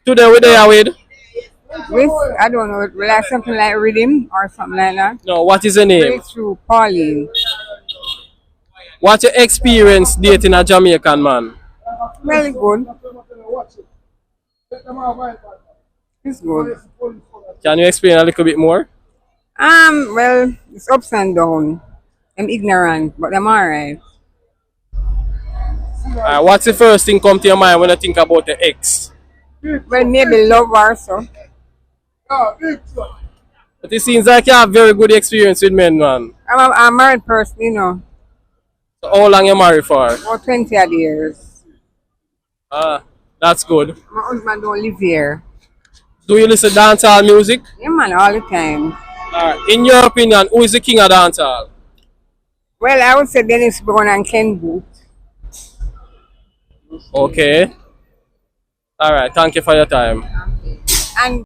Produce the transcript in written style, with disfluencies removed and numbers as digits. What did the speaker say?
Today we there with? With, I don't know, like something like rhythm or something like that. No, what is the name? Breakthrough Pauline. What's your experience dating a Jamaican man? Really good. It's good. Can you explain a little bit more? Well, it's ups and downs. I'm ignorant, but I'm alright. What's the first thing come to your mind when you think about the ex? Well, maybe love or so. But it seems like you have very good experience with men, man. I'm a married person, you know, So how long you married for? for 20 odd years. That's good. My husband don't live here. Do you listen to dancehall music? Yeah, man, all the time. In your opinion, who is the king of dancehall? Well, I would say Dennis Brown and Ken Boothe. Okay. All right. Thank you for your time.